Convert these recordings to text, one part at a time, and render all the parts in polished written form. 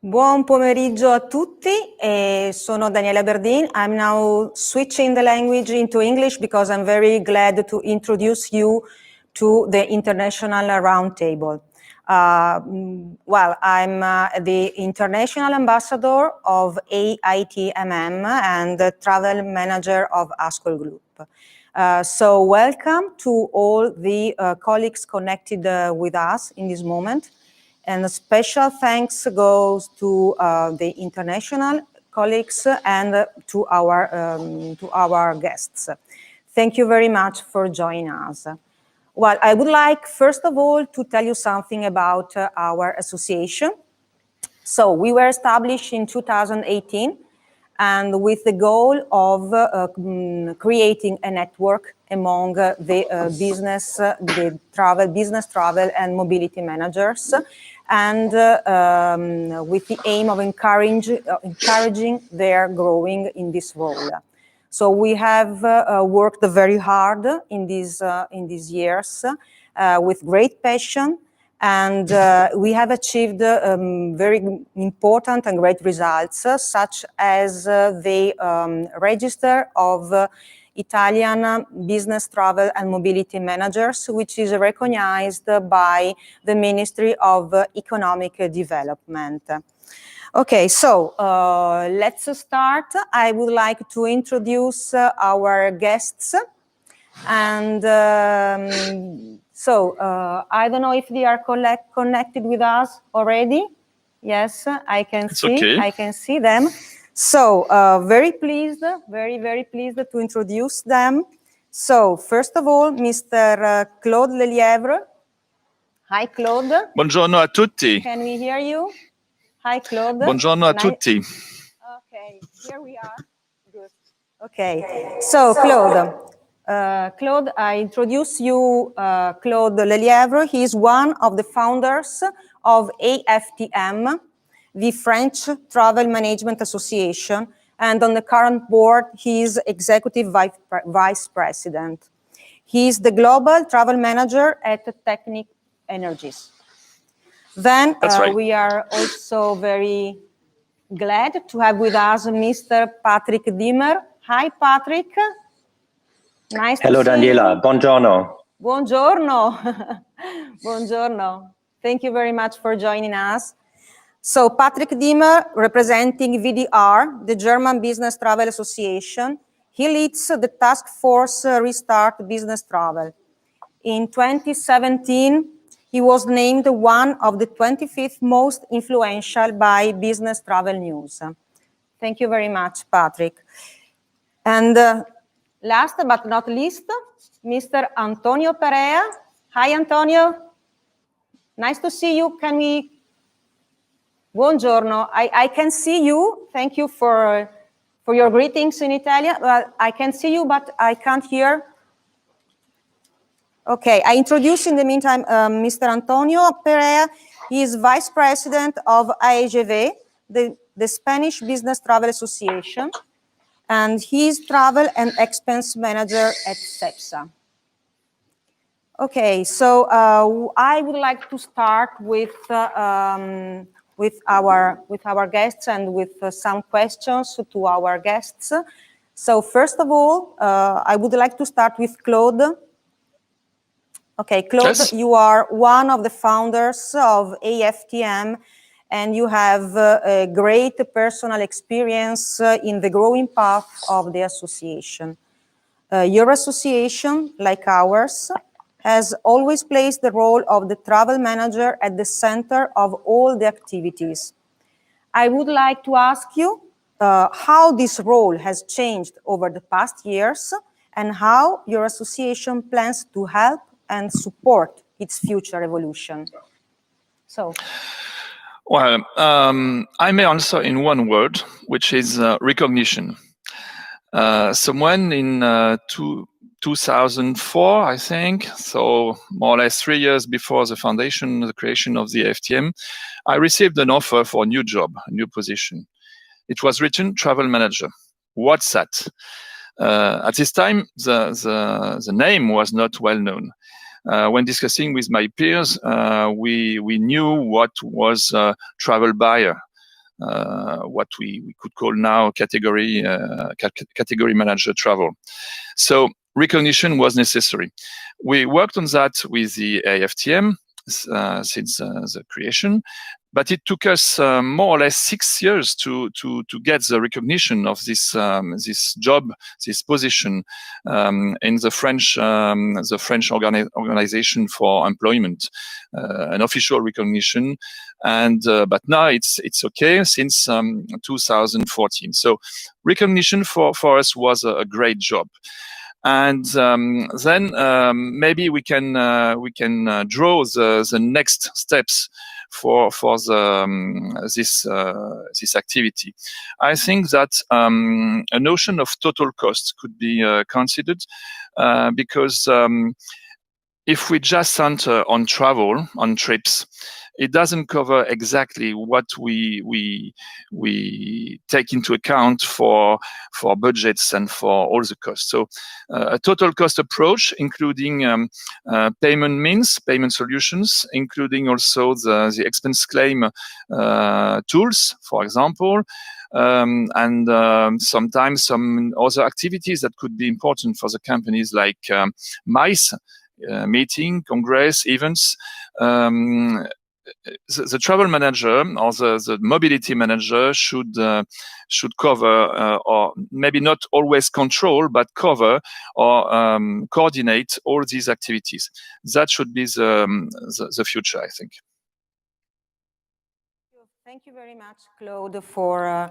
Buon pomeriggio a tutti, sono Daniela Berdin. I'm now switching the language into English because I'm very glad to introduce you to the International Roundtable. Well, I'm the International Ambassador of AITMM and the Travel Manager of Ascol Group. So welcome to all the colleagues connected with us in this moment. And a special thanks goes to the international colleagues and to our guests. Thank you very much for joining us. Well, I would like, first of all, to tell you something about our association. So we were established in 2018 and with the goal of creating a network among the business travel and mobility managers, and with the aim of encouraging their growing in this role. So we have worked very hard in these years with great passion, and we have achieved very important and great results, such as the register of Italian business travel and mobility managers, which is recognized by the Ministry of Economic Development. Okay, so let's start. I would like to introduce our guests. And so I don't know if they are connected with us already. Yes, I can see. Okay. I can see them. So very pleased to introduce them. So first of all, Mr. Claude Lelievre. Hi, Claude. Buongiorno a tutti. Can we hear you? Hi, Claude. Buongiorno a tutti. Okay, here we are. Good. Okay, so Claude. Claude, I introduce you Claude Lelievre. He is one of the founders of AITMM, the French Travel Management Association, and on the current board, he is Executive Vice President. He is the Global Travel Manager at Technic Energies. Then right. We are also very glad to have with us Mr. Patrick Dimmer. Hi, Patrick. Nice to see you. Hello, Daniela. Buongiorno. Buongiorno. Buongiorno. Thank you very much for joining us. So Patrick Dimmer, representing VDR, the German Business Travel Association. He leads the task force Restart Business Travel. In 2017, he was named one of the 25th most influential by Business Travel News. Thank you very much, Patrick. And last but not least, Mr. Antonio Perea. Hi, Antonio. Nice to see you. Can we? Buongiorno. I can see you. Thank you for your greetings in Italian. Well, I can see you, but I can't hear. Okay, I introduce in the meantime Mr. Antonio Perea. He is Vice President of AEGV, the Spanish Business Travel Association, and he is Travel and Expense Manager at CEPSA. Okay, so I would like to start with our guests and with some questions to our guests. So first of all, I would like to start with Claude. Okay, Claude, yes. You are one of the founders of AITMM, and you have a great personal experience in the growing path of the association. Your association, like ours, has always placed the role of the travel manager at the center of all the activities. I would like to ask you how this role has changed over the past years and how your association plans to help and support its future evolution. So, well, I may answer in one word, which is recognition. Someone in 2004, I think, so more or less 3 years before the creation of the AITMM, I received an offer for a new job, a new position. It was written travel manager. What's that? At this time, the name was not well known. When discussing with my peers, we knew what was travel buyer. what we could call now category manager travel. So recognition was necessary. We worked on that with the AITM since the creation, but it took us more or less 6 years to get the recognition of this this job, this position in the French organization for employment, an official recognition, and but now it's okay since 2014. So recognition for us was a great job. And then maybe we can draw the next steps for this activity. I think that a notion of total cost could be considered because if we just center on travel, on trips, it doesn't cover exactly what we take into account for budgets and for all the costs. So a total cost approach, including payment means, payment solutions, including also the expense claim tools, for example, and sometimes some other activities that could be important for the companies like MICE, meeting, congress, events. The travel manager or the mobility manager should cover or maybe not always control, but cover or coordinate all these activities. That should be the future, I think. Thank you very much, Claude, for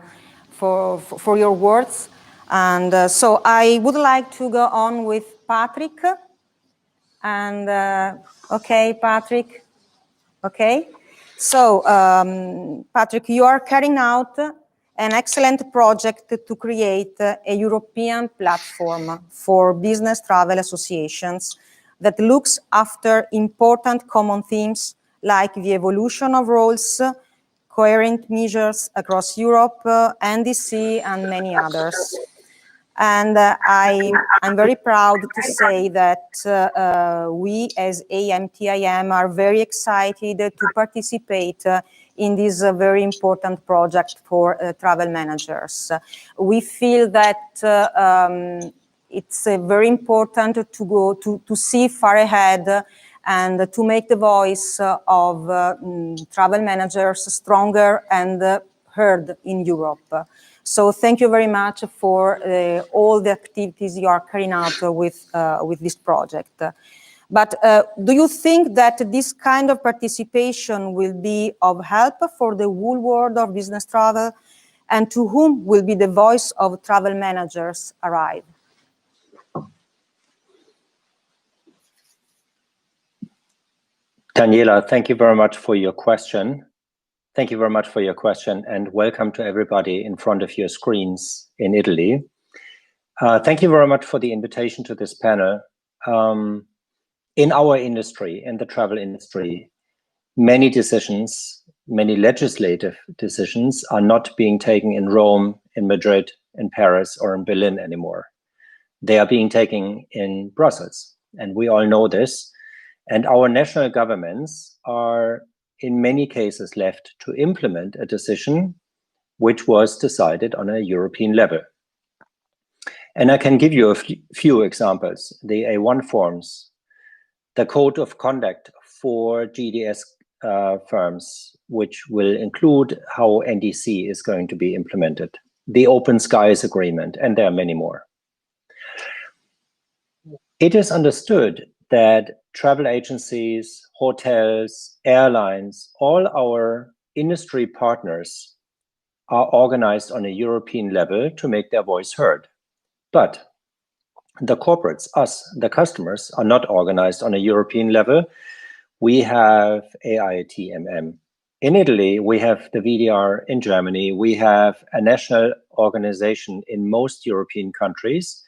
your words. And so I would like to go on with Patrick. And okay, Patrick. Okay, so Patrick, you are carrying out an excellent project to create a European platform for business travel associations that looks after important common themes like the evolution of roles, coherent measures across Europe, NDC, and many others. And I'm very proud to say that we as AITMM are very excited to participate in this very important project for travel managers. We feel that it's very important to go to see far ahead and to make the voice of travel managers stronger and heard in Europe. So thank you very much for all the activities you are carrying out with this project. But do you think that this kind of participation will be of help for the whole world of business travel? And to whom will be the voice of travel managers arrive? Daniela, thank you very much for your question. Thank you very much for your question, and welcome to everybody in front of your screens in Italy. Thank you very much for the invitation to this panel. In our industry, in the travel industry, many decisions, many legislative decisions are not being taken in Rome, in Madrid, in Paris, or in Berlin anymore. They are being taken in Brussels, and we all know this. And our national governments are in many cases left to implement a decision which was decided on a European level. And I can give you a few examples. The A1 forms, the code of conduct for GDS firms, which will include how NDC is going to be implemented, the Open Skies Agreement, and there are many more. It is understood that travel agencies, hotels, airlines, all our industry partners are organized on a European level to make their voice heard. But the corporates, us, the customers, are not organized on a European level. We have AITMM. In Italy, we have the VDR in Germany. We have a national organization in most European countries,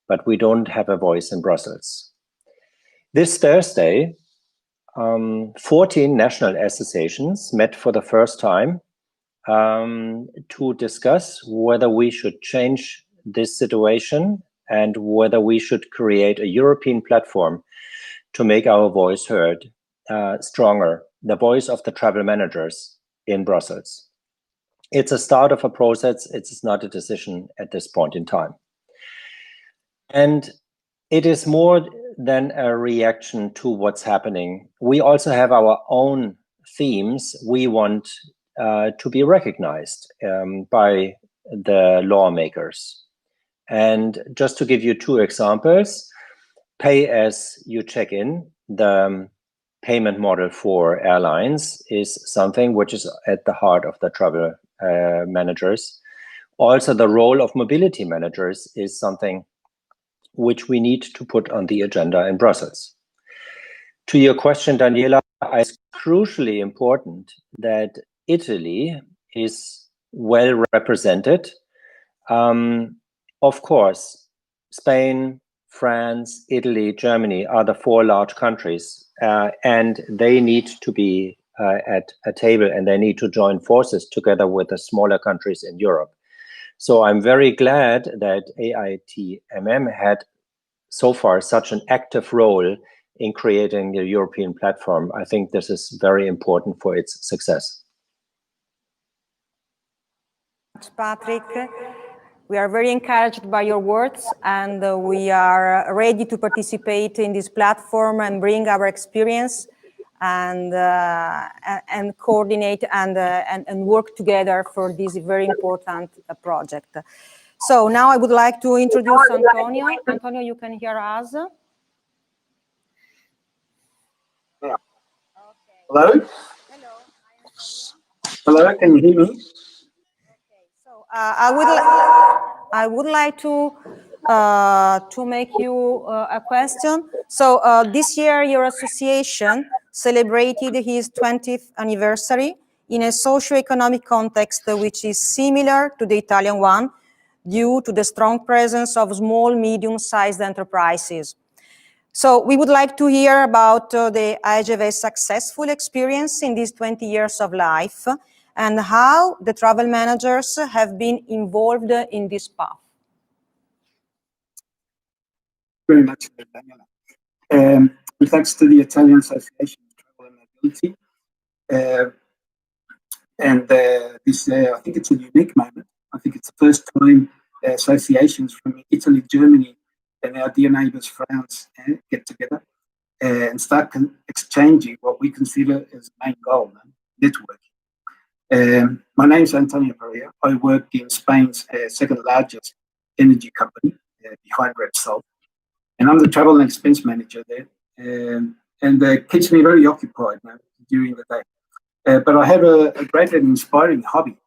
but we don't have a voice in Brussels. This Thursday, 14 national associations met for the first time to discuss whether we should change this situation and whether we should create a European platform to make our voice heard stronger, the voice of the travel managers in Brussels. It's a start of a process. It's not a decision at this point in time. And it is more than a reaction to what's happening. We also have our own themes we want to be recognized by the lawmakers. And just to give you two examples, pay as you check in, the payment model for airlines is something which is at the heart of the travel managers. Also, the role of mobility managers is something which we need to put on the agenda in Brussels. To your question, Daniela, it's crucially important that Italy is well represented. Of course, Spain, France, Italy, Germany are the four large countries, and they need to be at a table, and they need to join forces together with the smaller countries in Europe. So I'm very glad that AITMM had so far such an active role in creating the European platform. I think this is very important for its success. Patrick, we are very encouraged by your words, and we are ready to participate in this platform and bring our experience and coordinate and work together for this very important project. So now I would like to introduce Antonio. Antonio, you can hear us? Yeah. Hello? Hello. Hello, can you hear me? Okay, so I would like to make you a question. So this year your association celebrated his 20th anniversary in a socio-economic context which is similar to the Italian one due to the strong presence of small, medium-sized enterprises. So we would like to hear about the AIGV's successful experience in these 20 years of life and how the travel managers have been involved in this path. Very much, Daniela. And thanks to the Italian Association of Travel and Mobility. This, I think it's a unique moment. I think it's the first time associations from Italy, Germany, and our dear neighbours France get together and start exchanging what we consider as the main goal, networking. My name is Antonio Perea. I work in Spain's second largest energy company behind Repsol, and I'm the travel and expense manager there, and keeps me very occupied during the day. But I have a great and inspiring hobby.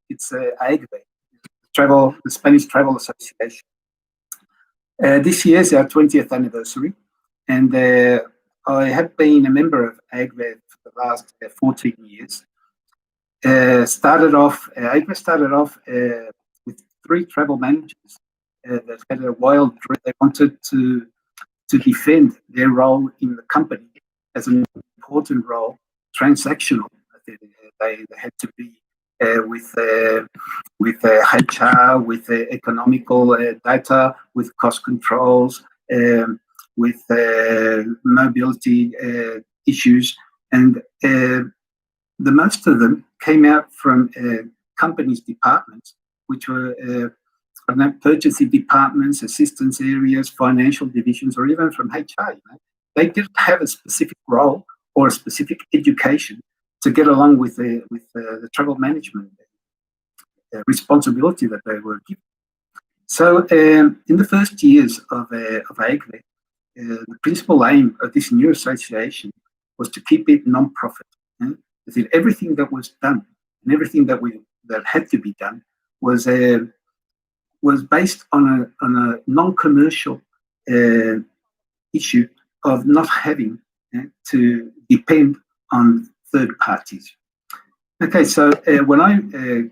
It's AIGVE, the Spanish Travel Association. This year is our 20th anniversary, and I have been a member of AIGVE for the last 14 years. AIGVE started off with 3 travel managers that had a wild dream. They wanted to defend their role in the company as an important role, transactional. They had to be with HR, with economical data, with cost controls, with mobility issues, and the most of them came out from companies' departments, which were purchasing departments, assistance areas, financial divisions, or even from HR. They didn't have a specific role or a specific education to get along with the travel management responsibility that they were given. So in the first years of AIGVE, the principal aim of this new association was to keep it non-profit. That everything that was done and everything that had to be done was based on a non-commercial issue of not having to depend on third parties. Okay, so when I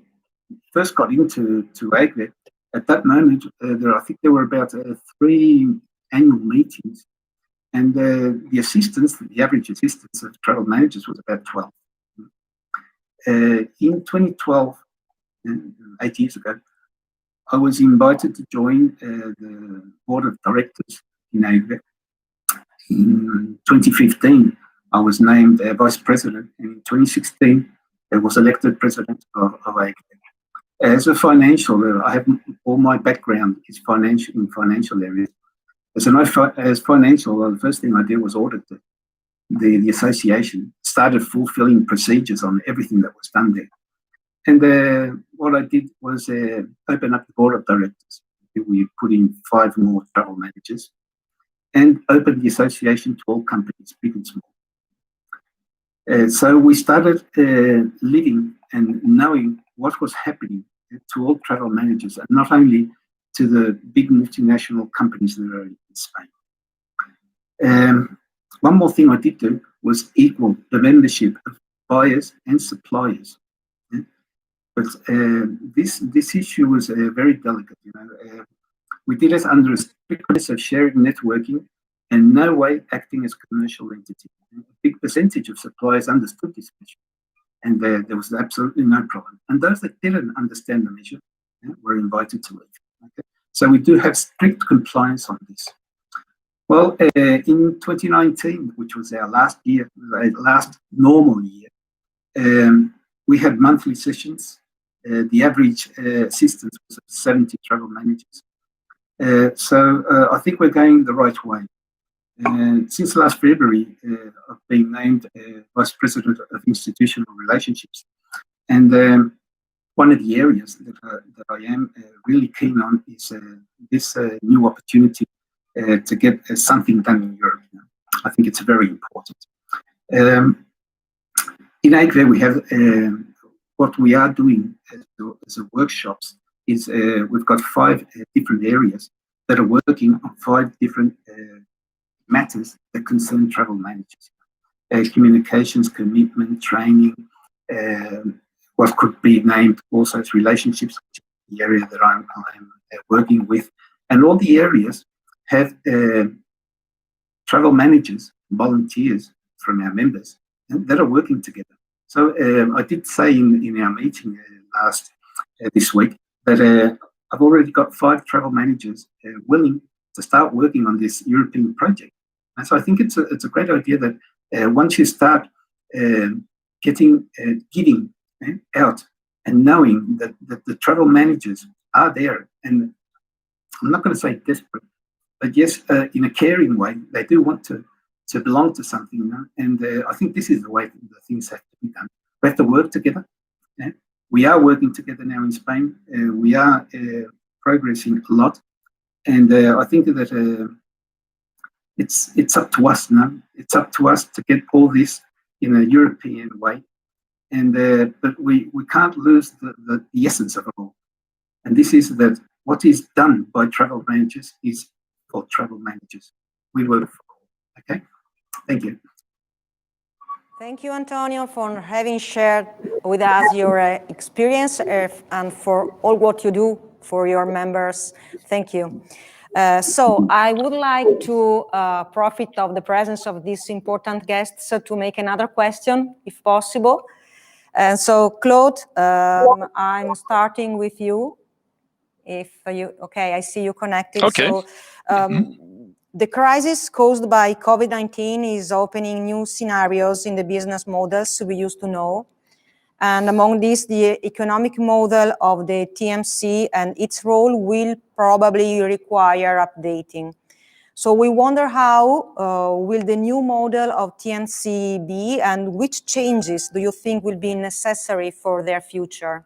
first got into AIGVE, at that moment, I think there were about 3 annual meetings, and the average assistance of travel managers was about 12. In 2012, 8 years ago, I was invited to join the board of directors in AIGVE. In 2015, I was named vice president, and in 2016, was elected president of AITMM. As a financial, I have all my background is in financial areas. As financial, the first thing I did was audit the association, started fulfilling procedures on everything that was done there. And what I did was open up the board of directors. We put in 5 more travel managers and opened the association to all companies, big and small. So we started living and knowing what was happening to all travel managers, and not only to the big multinational companies that are in Spain. One more thing I did do was equal the membership of buyers and suppliers. But this issue was very delicate. We did it under a strict process of sharing networking and no way acting as commercial entity. A big percentage of suppliers understood this issue, and there was absolutely no problem. And those that didn't understand the measure were invited to leave. Okay? So we do have strict compliance on this. Well, in 2019, which was our last normal year, we had monthly sessions. The average assistance was 70 travel managers. So I think we're going the right way. Since last February, I've been named Vice President of Institutional Relationships. And one of the areas that I am really keen on is this new opportunity to get something done in Europe. I think it's very important. In AITMM, we have what we are doing as a workshops is we've got 5 different areas that are working on 5 different matters that concern travel managers. Communications, commitment, training, what could be named also as relationships, which is the area that I'm working with. And all the areas have travel managers, volunteers from our members that are working together. So I did say in our meeting this week that I've already got 5 travel managers willing to start working on this European project. And so I think it's a great idea that once you start giving out and knowing that the travel managers are there, and I'm not going to say desperate, but yes, in a caring way, they do want to belong to something. And I think this is the way that things have to be done. We have to work together. We are working together now in Spain. We are progressing a lot. And I think that it's up to us now. It's up to us to get all this in a European way. And but we can't lose the essence of it all. And this is that what is done by travel managers is for travel managers. We work for all. Okay? Thank you. Thank you, Antonio, for having shared with us your experience and for all what you do for your members. Thank you. So I would like to profit of the presence of these important guests to make another question, if possible. And so, Claude, I'm starting with you. If you, okay, I see you connected. Okay. So, the crisis caused by COVID-19 is opening new scenarios in the business models we used to know. And among these, the economic model of the TMC and its role will probably require updating. So we wonder how will the new model of TMC be, and which changes do you think will be necessary for their future?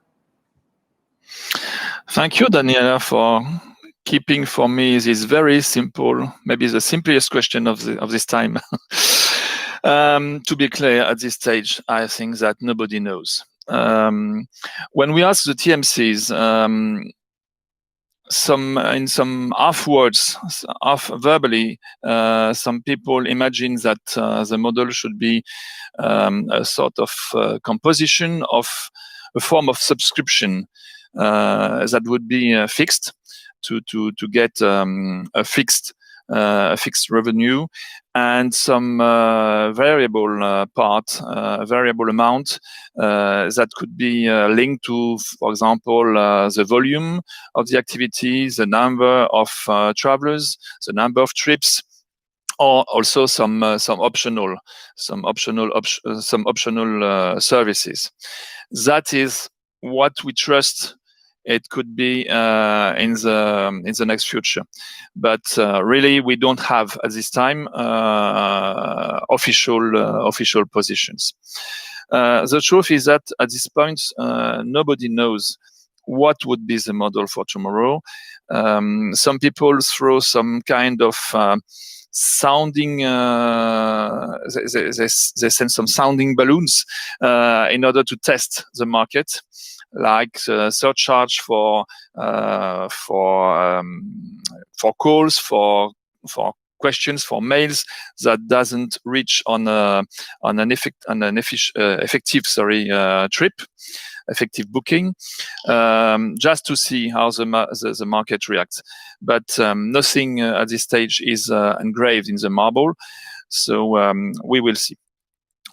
Thank you, Daniela, for keeping for me this very simple, maybe the simplest question of this time. To be clear, at this stage, I think that nobody knows. When we ask the TMCs, in some half words, half verbally, some people imagine that the model should be a sort of composition of a form of subscription that would be fixed to get a fixed revenue, and some variable part, variable amount that could be linked to, for example, the volume of the activity, the number of travelers, the number of trips, or also some optional services. That is what we trust it could be in the next future. But really, we don't have at this time official positions. The truth is that at this point, nobody knows what would be the model for tomorrow. Some people throw some kind of sounding, they send some sounding balloons in order to test the market, like surcharge for calls, for questions, for mails that doesn't reach on an effective effective booking, just to see how the market reacts. But nothing at this stage is engraved in the marble, so we will see.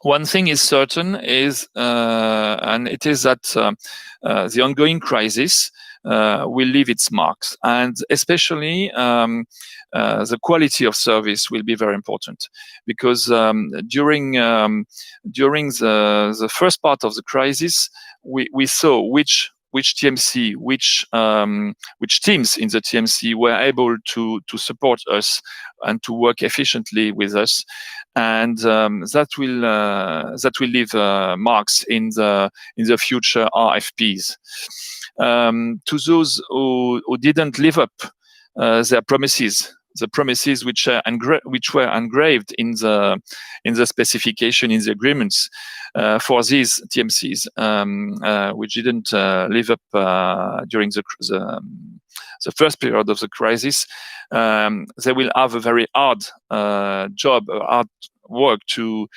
One thing is certain is, and it is that the ongoing crisis will leave its marks, and especially the quality of service will be very important, because during the first part of the crisis, we saw which TMC, which teams in the TMC were able to support us and to work efficiently with us, and that will leave marks in the future RFPs. To those who didn't live up their promises, the promises which were engraved in the specification, in the agreements for these TMCs, which didn't live up during the first period of the crisis, they will have a very hard job, hard work to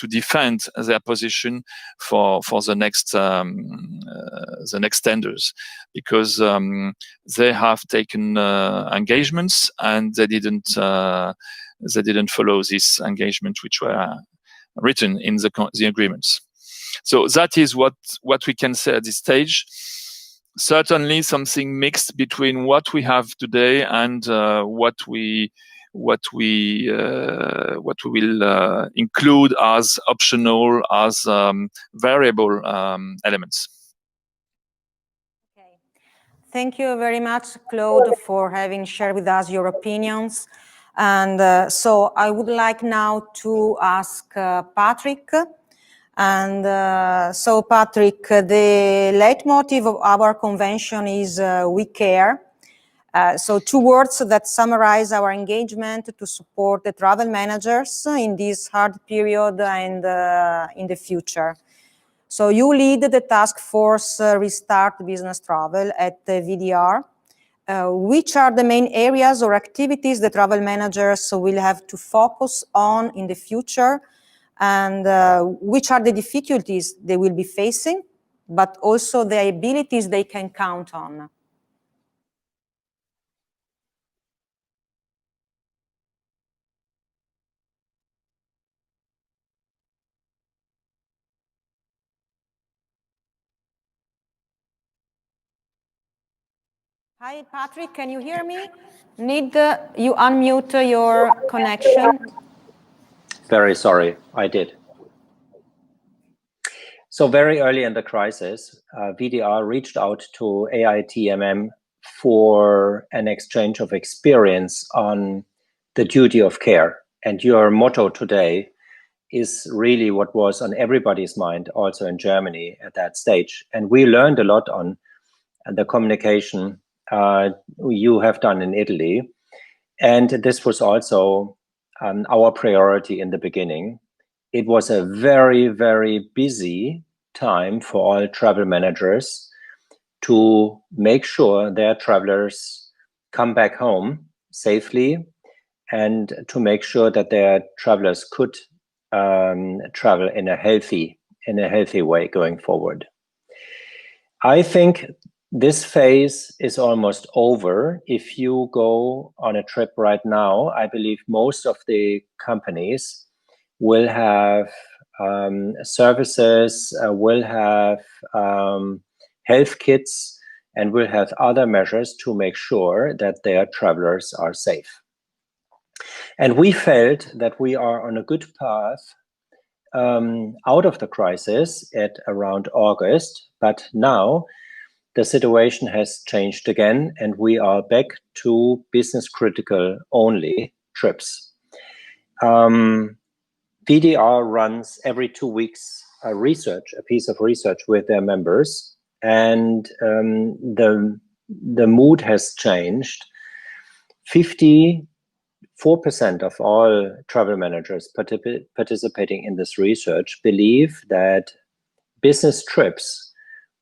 defend their position for the next tenders, because they have taken engagements and they didn't follow this engagement which were written in the agreements. So that is what we can say at this stage. Certainly something mixed between what we have today and what we will include as optional, as variable elements. Okay. Thank you very much, Claude, for having shared with us your opinions. And so I would like now to ask Patrick. And so, Patrick, the leitmotif of our convention is we care. So 2 words that summarize our engagement to support the travel managers in this hard period and in the future. So you lead the task force Restart Business Travel at VDR. Which are the main areas or activities the travel managers will have to focus on in the future? And which are the difficulties they will be facing, but also the abilities they can count on? Hi, Patrick, can you hear me? Need you unmute your connection? Very sorry, I did. So very early in the crisis, VDR reached out to AITMM for an exchange of experience on the duty of care. And your motto today is really what was on everybody's mind, also in Germany at that stage. And we learned a lot on the communication you have done in Italy. And this was also our priority in the beginning. It was a very, very busy time for all travel managers to make sure their travelers come back home safely and to make sure that their travelers could travel in a healthy way going forward. I think this phase is almost over. If you go on a trip right now, I believe most of the companies will have services, will have health kits, and will have other measures to make sure that their travelers are safe. And we felt that we are on a good path out of the crisis at around August, but now the situation has changed again, and we are back to business critical only trips. VDR runs every 2 weeks a piece of research with their members, and the mood has changed. 54% of all travel managers participating in this research believe that business trips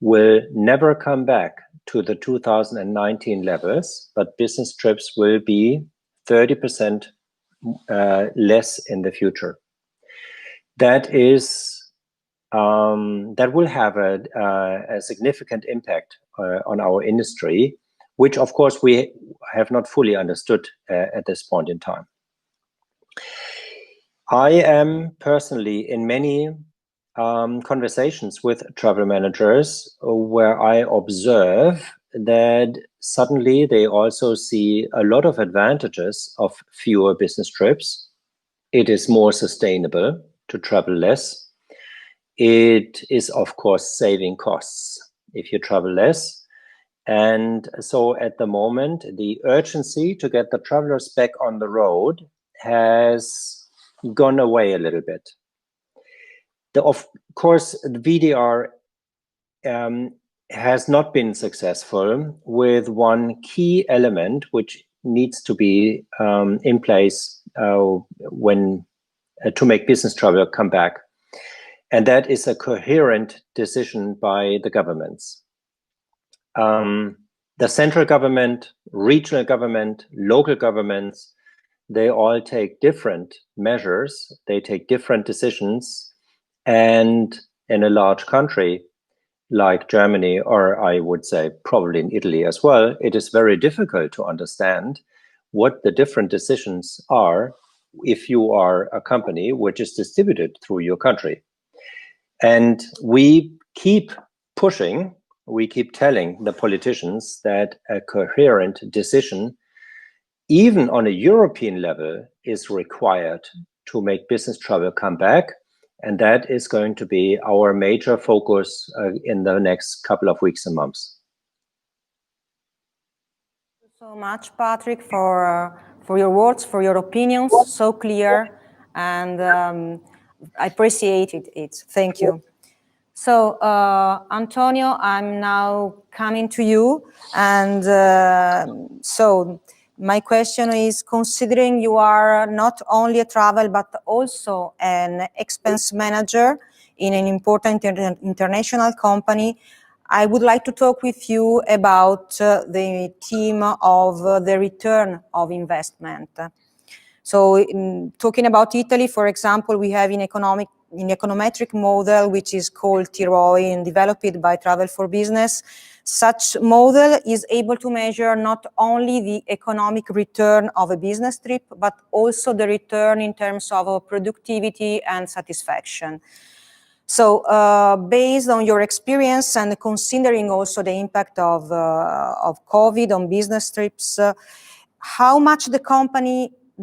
will never come back to the 2019 levels, but business trips will be 30% less in the future. That will have a significant impact on our industry, which of course we have not fully understood at this point in time. I am personally in many conversations with travel managers where I observe that suddenly they also see a lot of advantages of fewer business trips. It is more sustainable to travel less. It is, of course, saving costs if you travel less. And so at the moment, the urgency to get the travelers back on the has gone away a little bit. Of course, the VDR has not been successful with one key element which needs to be in place when to make business travel come back. And that is a coherent decision by the governments. The central government, regional government, local governments, they all take different measures, they take different decisions. And in a large country like Germany, or I would say probably in Italy as well, it is very difficult to understand what the different decisions are if you are a company which is distributed through your country. And we keep pushing, we keep telling the politicians that a coherent decision, even on a European level, is required to make business travel come back. And that is going to be our major focus in the next couple of weeks and months. Thank you so much, Patrick, for your words, for your opinions, so clear, and I appreciate it. Thank you. So, Antonio, I'm now coming to you, and so my question is, considering you are not only a travel, but also an expense manager in an important international company, I would like to talk with you about the theme of the return of investment. So talking about Italy, for example, we have an econometric model which is called TROI and developed by Travel for Business. Such model is able to measure not only the economic return of a business trip, but also the return in terms of productivity and satisfaction. So based on your experience and considering also the impact of COVID on business trips, how much the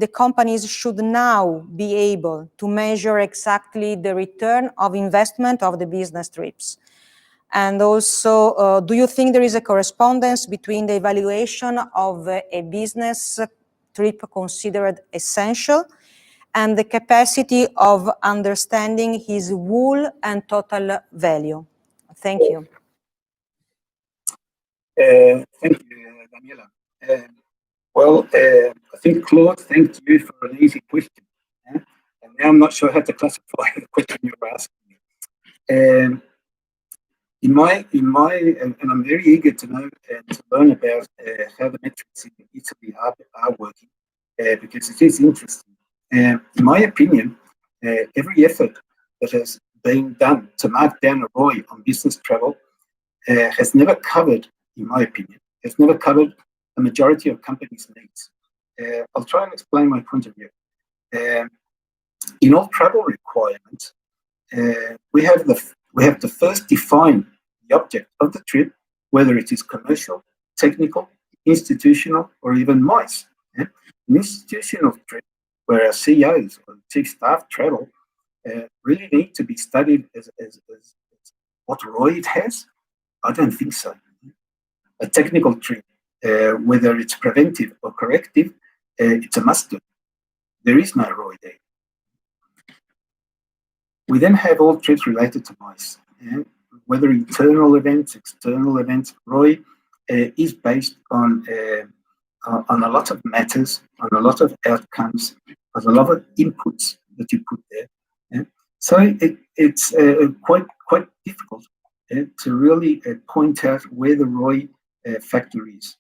companies should now be able to measure exactly the return of investment of the business trips? And also, do you think there is a correspondence between the evaluation of a business trip considered essential and the capacity of understanding his whole and total value? Thank you. Thank you, Daniela. Well, I think Claude thanked you for an easy question. And now I'm not sure how to classify the question you were asking me. And I'm very eager to know and to learn about how the metrics in Italy are working, because it is interesting. In my opinion, every effort that has been done to mark down a ROI on business travel has never covered, in my opinion, has never covered the majority of companies' needs. I'll try and explain my point of view. In all travel requirements, we have to first define the object of the trip, whether it is commercial, technical, institutional, or even MICE. An institutional trip where our CEOs or chief staff travel really need to be studied as what ROI it has? I don't think so. A technical trip, whether it's preventive or corrective, it's a must do. There is no ROI there. We then have all trips related to mice. Whether internal events, external events, ROI is based on a lot of matters, on a lot of outcomes, on a lot of inputs that you put there. So it's quite difficult to really point out where the ROI factor is.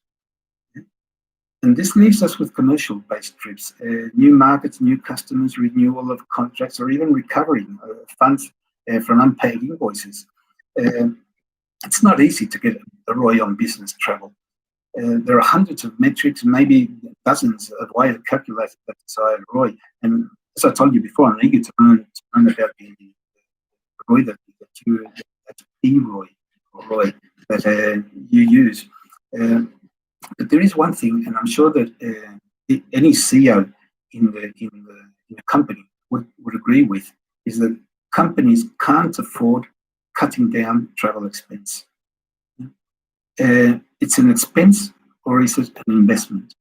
And this leaves us with commercial-based trips, new markets, new customers, renewal of contracts, or even recovering funds from unpaid invoices. It's not easy to get a ROI on business travel. There are hundreds of metrics, maybe dozens of ways to calculate that desired ROI. And as I told you before, I'm eager to learn about the ROI that E-ROI or ROI that you use. But there is one thing, and I'm sure that any CEO in the company would agree with, is that companies can't afford cutting down travel expense. It's an expense, or is it an investment?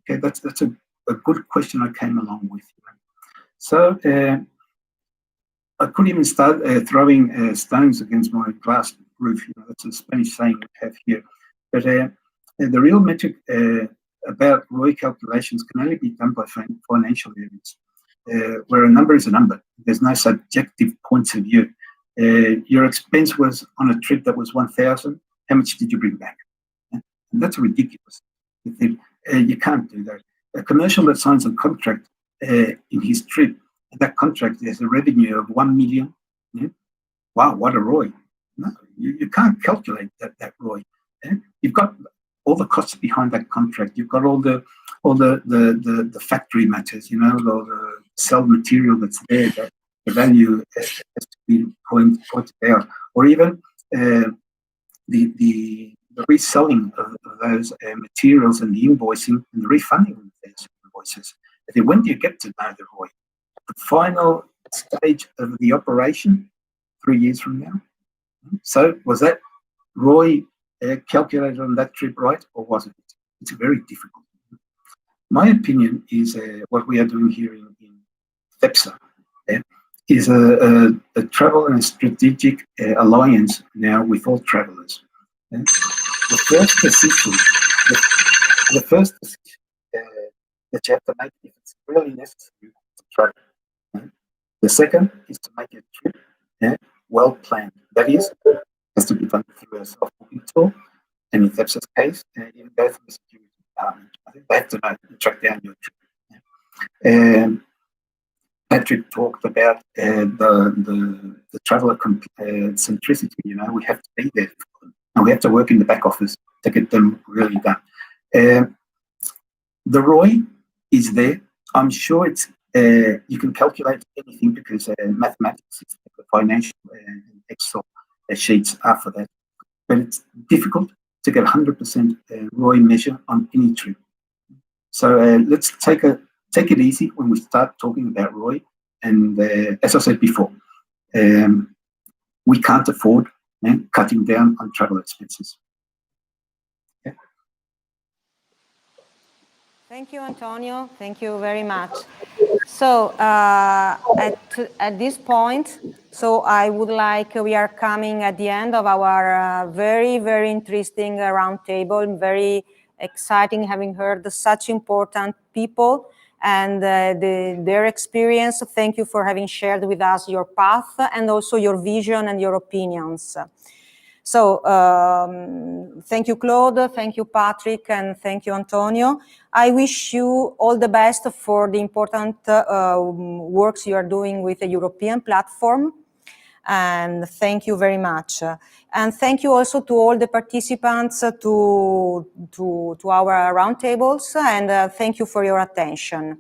Okay, that's a good question I came along with. So I couldn't even start throwing stones against my glass roof. That's a Spanish saying we have here. But the real metric about ROI calculations can only be done by financial areas, where a number is a number. There's no subjective points of view. Your expense was on a trip that was 1,000. How much did you bring back? And that's ridiculous. You can't do that. A commercial that signs a contract in his trip, that contract has a revenue of 1 million. Wow, what a ROI. No, you can't calculate that ROI. You've got all the costs behind that contract. You've got all the factory matters, all the cell material that's there, that the value has to be pointed out, or even the reselling of those materials and the invoicing and the refunding of those invoices. And then when do you get to know the ROI? The final stage of the operation, 3 years from now. So was that ROI calculated on that trip right, or wasn't it? It's very difficult. My opinion is what we are doing here in FEPSA is a travel and a strategic alliance now with all travelers. The first decision that you have to make, if it's really necessary to travel. The second is to make a trip well planned. That is, has to be done through a self-booking tool, and in FEPSA's case, even go through the security department. I think they have to know and track down your trip. Patrick talked about the traveller centricity. We have to be there for them, and we have to work in the back office to get them really done. The ROI is there. I'm sure it's you can calculate anything because mathematics, financial, and Excel sheets are for that. But it's difficult to get 100% ROI measure on any trip. So let's take it easy when we start talking about ROI. And as I said before, we can't afford cutting down on travel expenses. Okay. Thank you, Antonio. Thank you very much. So at this point, we are coming at the end of our very, very interesting roundtable, very exciting having heard such important people and their experience. Thank you for having shared with us your path and also your vision and your opinions. So thank you, Claude, thank you, Patrick, and thank you, Antonio. I wish you all the best for the important works you are doing with the European platform. And thank you very much. And thank you also to all the participants to our roundtables, and thank you for your attention.